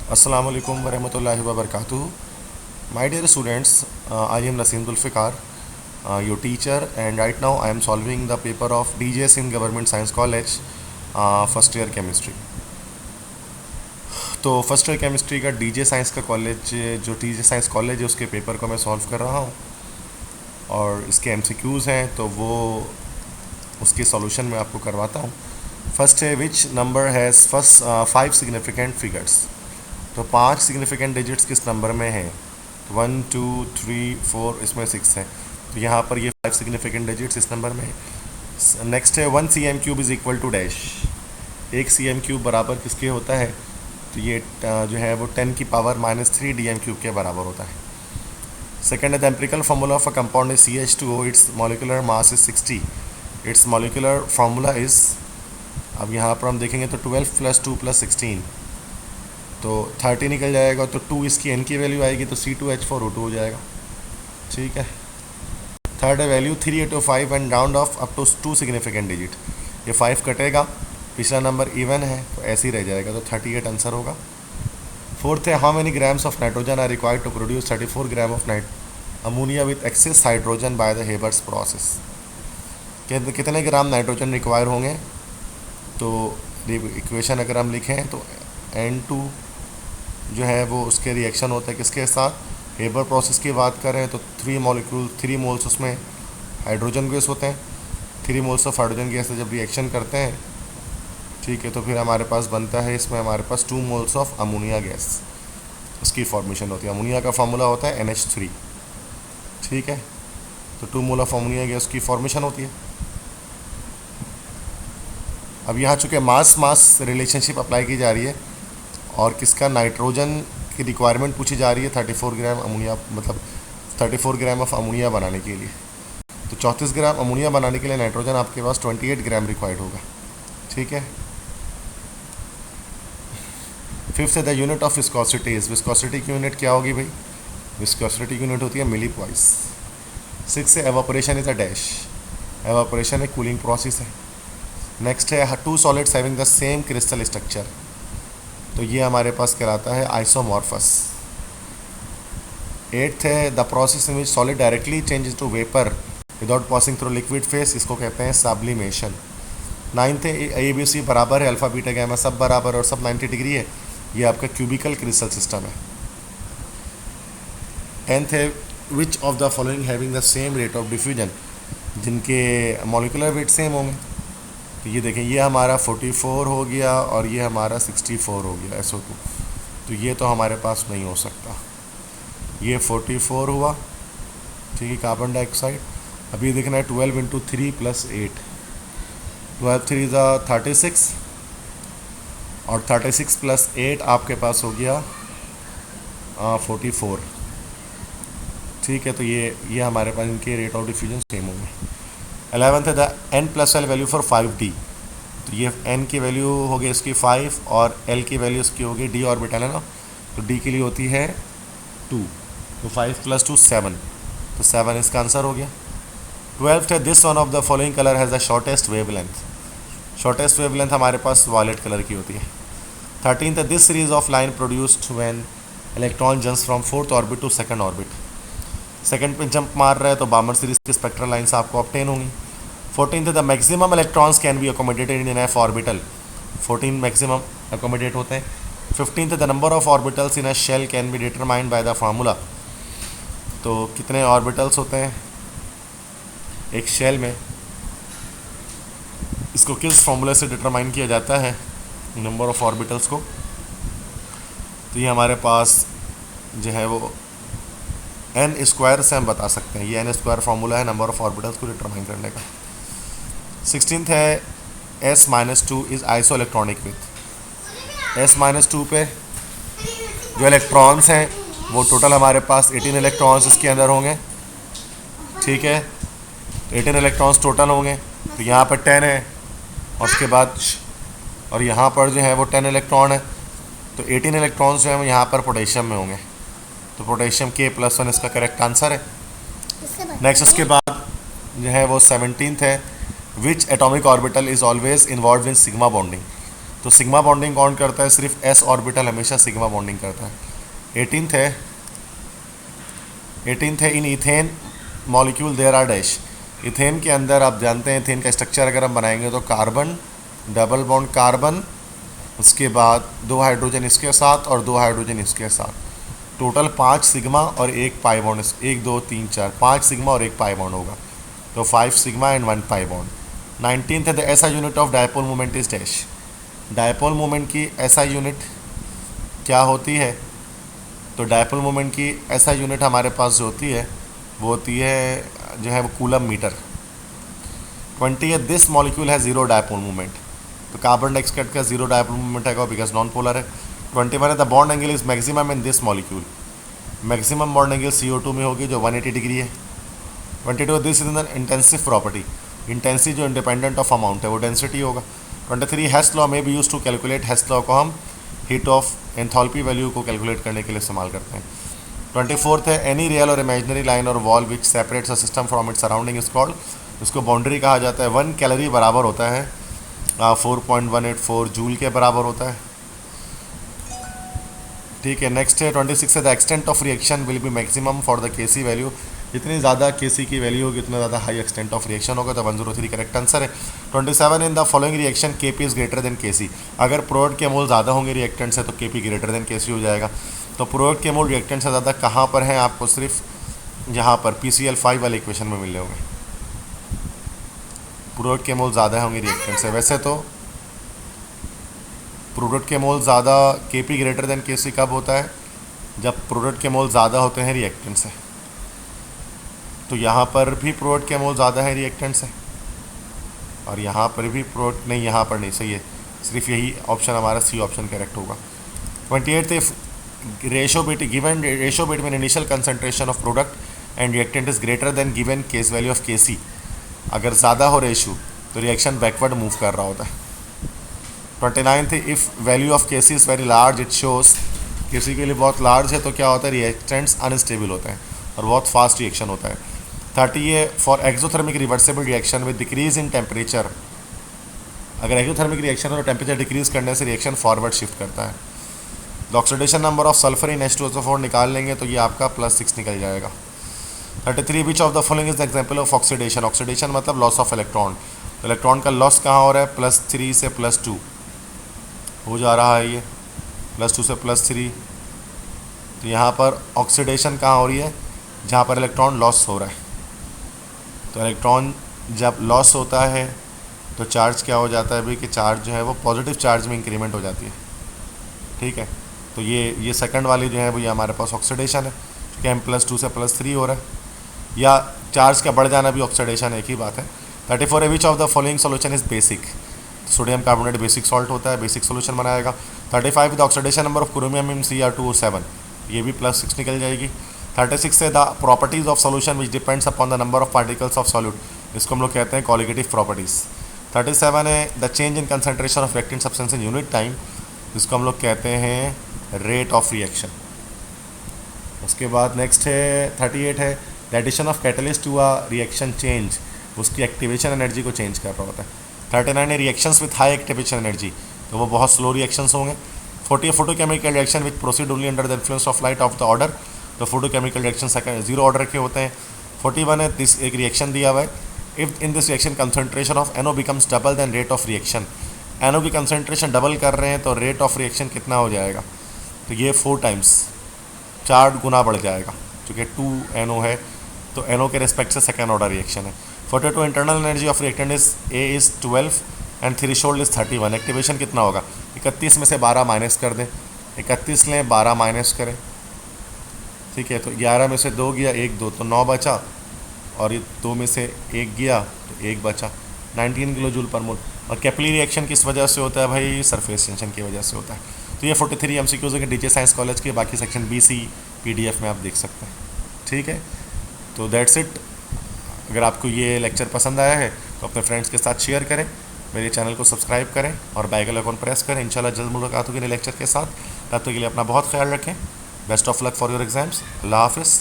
Assalamu alaikum wa rahmatullahi wa barakatuh. My dear students, I am Naseem Zulfikar, your teacher, and right now I am solving the paper of DJS in Government Science College, first year chemistry. तो first year chemistry का DJ science का college जो DJ science college है उसके paper को मैं solve कर रहा हूँ और इसके एमसीक्यूज़ हैं तो वो उसके सॉल्यूशन मैं आपको करवाता हूँ। फर्स्ट है which number has first 5 significant figures. तो 5 सिग्निफिकेंट डिजिट्स किस नंबर में हैं? 1 2 3 4, इसमें 6 है, तो यहाँ पर ये 5 सिग्निफिकेंट डिजिट्स इस नंबर में है। नेक्स्ट है 1 cm³ is equal to dash. 1 cm³ बराबर किसके होता है? तो ये जो है वो 10 की पावर -3 dm³ के बराबर होता है। सेकेंड है the empirical formula of a compound is CH2O, it's molecular mass is 60, it's molecular formula is, अब यहाँ पर हम देखेंगे तो 12 + 2 + 16, तो 30 निकल जाएगा, तो 2 इसकी n की वैल्यू आएगी तो C2H4O2 हो जाएगा। ठीक है। थर्ड है value 3805 and round off up to 2 significant digit. ये 5 कटेगा, पिछला नंबर इवन है तो ऐसे ही रह जाएगा, तो 38 आंसर होगा। फोर्थ है how many grams of nitrogen are required to produce 34 gram of ammonia with excess hydrogen by the Haber's process. कितने ग्राम नाइट्रोजन रिक्वायर होंगे? तो इक्वेशन अगर हम लिखें तो N2 जो है वो उसके रिएक्शन होता है किसके साथ? हेबर प्रोसेस की बात करें तो 3 मोल्स उसमें हाइड्रोजन गैस होते हैं। 3 मोल्स ऑफ हाइड्रोजन गैस से जब रिएक्शन करते हैं, ठीक है, तो फिर हमारे पास बनता है इसमें हमारे पास 2 मोल्स ऑफ अमोनिया गैस, उसकी फॉर्मेशन होती है। अमोनिया का फार्मूला होता है NH3। ठीक है, तो 2 मोल ऑफ अमोनिया गैस की फॉर्मेशन होती है। अब यहाँ चूँकि मास रिलेशनशिप अप्लाई की जा रही है और किसका? नाइट्रोजन की रिक्वायरमेंट पूछी जा रही है 34 ग्राम अमोनिया, मतलब 34 ग्राम ऑफ अमोनिया बनाने के लिए। तो 34 ग्राम अमोनिया बनाने के लिए नाइट्रोजन आपके पास 28 ग्राम रिक्वायर्ड होगा। ठीक है। फिफ्थ है the unit of viscosity is. Viscosity की यूनिट क्या होगी भाई? विस्कोसिटी की यूनिट होती है मिलीपॉइस। 6 है evaporation is a dash. Evaporation एक कूलिंग प्रोसेस है। नेक्स्ट है 2 solids having the same crystal structure, तो ये हमारे पास कहलाता है आइसोमॉर्फस। 8th है the process in which solid directly changes to vapour without passing through liquid phase, इसको कहते हैं सब्लिमेशन। 9th है ABC बराबर है अल्फा बीटा गैमा सब बराबर और सब 90 डिग्री है, ये आपका क्यूबिकल क्रिस्टल सिस्टम है। 10th है which of the following having the same rate of diffusion, जिनके मॉलिकुलर वेट सेम होंगे। तो ये देखें, ये हमारा 44 हो गया और ये हमारा 64 हो गया SO2, तो ये तो हमारे पास नहीं हो सकता। ये 44 हुआ, ठीक है, कार्बन डाइऑक्साइड। अभी देखना है 12 × 3 + 8, 12 3 = 36 और 36 + 8 आपके पास हो गया 44। ठीक है, तो ये हमारे पास इनके रेट ऑफ डिफ्यूजन सेम होंगे। 11th है the N+L value for 5D। तो ये N की वैल्यू होगी इसकी 5 और L की वैल्यू इसकी होगी D ऑर्बिटल है ना, तो D के लिए होती है 2, तो 5 + 2 7, तो 7 इसका आंसर हो गया। 12th है this one of the following colour has the shortest wavelength. Shortest wavelength हमारे पास वायलेट कलर की होती है। 13th है this series of line produced when electron jumps from 4th orbit to 2nd orbit. Second पे jump मार रहा है तो बामर सीरीज की स्पेक्ट्रल लाइन्स आपको ऑब्टेन होंगी। 14th the maximum electrons can be accommodated in f orbital. 14 maximum accommodate होते हैं। 15th the number of orbitals in a shell can be determined by the formula. तो कितने orbitals होते हैं एक शेल में, इसको किस फार्मूले से डिटरमाइन किया जाता है नंबर ऑफ ऑर्बिटल्स को? तो ये हमारे पास जो है वो N² से हम बता सकते हैं, ये N² फार्मूला है नंबर ऑफ ऑर्बिटल्स को डिटरमाइन करने का। 16th है S-2 is iso electronic with. S-2 पे जो इलेक्ट्रॉन्स हैं वो टोटल हमारे पास 18 इलेक्ट्रॉन्स इसके अंदर होंगे। ठीक है, 18 इलेक्ट्रॉन्स टोटल होंगे, तो यहाँ पर 10 है और उसके बाद और यहाँ पर जो है वो 10 इलेक्ट्रॉन है, तो 18 इलेक्ट्रॉन्स जो है वो यहाँ पर पोटेशियम में होंगे, तो पोटेशियम K+1 इसका करेक्ट आंसर है। नेक्स्ट उसके बाद जो है वो 17th है which atomic orbital is always involve in sigma bonding. तो सिग्मा बॉन्डिंग कौन करता है? सिर्फ s ऑर्बिटल हमेशा सिग्मा बॉन्डिंग करता है। 18th है in ethane molecule there are dash. Ethane के अंदर आप जानते हैं इथेन का स्ट्रक्चर अगर हम बनाएंगे तो कार्बन, डबल बॉन्ड कार्बन, उसके बाद 2 हाइड्रोजन इसके साथ और 2 हाइड्रोजन इसके साथ, टोटल 5 सिग्मा और 1 पाई बॉन्ड, 1 2 3 4 5 सिग्मा और 1 पाई बॉन्ड होगा, तो 5 sigma and 1 pi bond. 19th है the SI unit of dipole moment is dash. Dipole moment की एसआई यूनिट क्या होती है? तो डायपोल मोमेंट की एसआई यूनिट हमारे पास जो होती है वो होती है जो है वो कूलम मीटर। 20 है दिस मॉलिक्यूल है जीरो डायपोल मोमेंट। तो कार्बन डाइऑक्साइड का जीरो डायपोल मोमेंट है बिकॉज नॉन पोलर है। 21 है the bond angle is maximum in this molecule. Maximum bond angle CO2 में होगी जो 180 डिग्री है। 22 this is the intensive property. Intensity जो इंडिपेंडेंट ऑफ अमाउंट है वो डेंसिटी होगा। 23 हेस लॉ में भी use to calculate. Hess law को हम हीट ऑफ एंथैल्पी वैल्यू को कैलकुलेट करने के लिए इस्तेमाल करते हैं। 24th है एनी रियल और इमेजिनरी लाइन और wall which separates a system from its surrounding is called. उसको बाउंड्री कहा जाता है। 1 कैलोरी बराबर होता है 4.184 जूल के बराबर होता है। ठीक है, नेक्स्ट है 26 है the extent of reaction will be maximum for the KC value. जितनी ज़्यादा केसी की वैल्यू होगी उतना ज़्यादा हाई एक्सटेंट ऑफ रिएक्शन होगा, तो 103 करेक्ट आंसर है। 27 in the following reaction KP is greater than KC. अगर प्रोडक्ट के मोल ज़्यादा होंगे रिएक्टेंट से तो केपी ग्रेटर देन केसी हो जाएगा। तो प्रोडक्ट के मोल रिएक्टेंट से ज़्यादा कहाँ पर हैं? आपको सिर्फ यहाँ पर PCl5 वाले इक्वेशन में मिले होंगे। प्रोडक्ट के मोल ज़्यादा होंगे रिएक्टेंट से। वैसे तो प्रोडक्ट के मोल ज़्यादा केपी ग्रेटर देन केसी कब होता है? जब प्रोडक्ट के मोल ज़्यादा होते हैं रिएक्टेंट से। तो यहाँ पर भी प्रोडक्ट के मोल ज़्यादा है रिएक्टेंट से और यहाँ पर भी प्रोडक्ट नहीं, यहाँ पर नहीं, सही है, सिर्फ यही ऑप्शन हमारा सी ऑप्शन करेक्ट होगा। 28 if ratio between initial concentration of product and reactant is greater than given case value of KC. अगर ज़्यादा हो रेशो तो रिएक्शन बैकवर्ड मूव कर रहा होता है। 29 if value of KC is very large it shows. KC के लिए बहुत लार्ज है तो क्या होता है? रिएक्टेंट्स अनस्टेबल होते हैं और बहुत फास्ट रिएक्शन होता है। 30 है for exothermic reversible reaction with decrease in temperature. अगर एक्सोथर्मिक रिएक्शन हो तो टेम्परेचर डिक्रीज करने से रिएक्शन फॉरवर्ड शिफ्ट करता है। The oxidation number of sulphur in H2SO4 निकाल लेंगे तो ये आपका +6 निकल जाएगा। 33 which of the following is the example of oxidation. Oxidation मतलब लॉस ऑफ इलेक्ट्रॉन। इलेक्ट्रॉन का लॉस कहाँ हो रहा है? +3 से +2 हो जा रहा है, ये +2 से +3। तो यहाँ पर ऑक्सीडेशन कहाँ हो रही है? जहाँ पर इलेक्ट्रॉन लॉस हो रहा है। तो इलेक्ट्रॉन जब लॉस होता है तो चार्ज क्या हो जाता है भाई कि चार्ज जो है वो पॉजिटिव चार्ज में इंक्रीमेंट हो जाती है। ठीक है, तो ये सेकंड वाली जो है वो ये हमारे पास ऑक्सीडेशन है, क्योंकि हम +2 से +3 हो रहा है, या चार्ज का बढ़ जाना भी ऑक्सीडेशन एक ही बात है। 34 है which of the following solution is basic. Sodium carbonate basic salt होता है, बेसिक सोल्यूशन बनाएगा। 35 the oxidation number of chromium in Cr2O7, ये भी +6 निकल जाएगी। 36 है the properties of solution which depends upon the number of particles of solute, इसको हम लोग कहते हैं कॉलिगेटिव प्रॉपर्टीज़। 37 है the change in concentration of reactant substance in unit time, जिसको हम लोग कहते हैं रेट ऑफ रिएक्शन। उसके बाद नेक्स्ट है 38 है the addition of catalyst to a reaction change, उसकी एक्टिवेशन एनर्जी को चेंज कर रहा होता है। 39 है reactions with high activation energy, तो वो बहुत स्लो रिएक्शंस होंगे। 40 photochemical reaction with proceed only under the influence of light of the order, तो फोटोकेमिकल रिएक्शन सेकंड 0 ऑर्डर के होते हैं। 41 है दिस एक रिएक्शन दिया हुआ है, if in this reaction concentration of NO becomes double then rate of reaction. NO की कंसंट्रेशन डबल कर रहे हैं तो रेट ऑफ रिएक्शन कितना हो जाएगा? तो ये 4 टाइम्स 4 गुना बढ़ जाएगा, क्योंकि 2 NO है तो NO के रिस्पेक्ट से सेकेंड ऑर्डर रिएक्शन है। 42 internal energy of reactant is A is 12 and threshold is 31। Activation कितना होगा? 31 में से 12 माइनस कर दें, 31 लें 12 माइनस करें, ठीक है, तो 11 में से 2 गया 1 2 तो 9 बचा, और ये 2 में से 1 गया तो 1 बचा, 19 किलो जूल पर मोल। और कैपिलरी रिएक्शन किस वजह से होता है भाई? सरफेस टेंशन की वजह से होता है। तो ये 43 MCQs है DJ साइंस कॉलेज के, बाकी सेक्शन BC PDF में आप देख सकते हैं। ठीक है, तो दैट्स इट। अगर आपको ये लेक्चर पसंद आया है तो अपने फ्रेंड्स के साथ शेयर करें, मेरे चैनल को सब्सक्राइब करें और बेल आइकन प्रेस करें। इंशाल्लाह जल्द मुलाकात होगी नए लेक्चर के साथ। तब तक के लिए अपना बहुत ख्याल रखें। Best of luck for your exams. अल्लाह हाफिज़।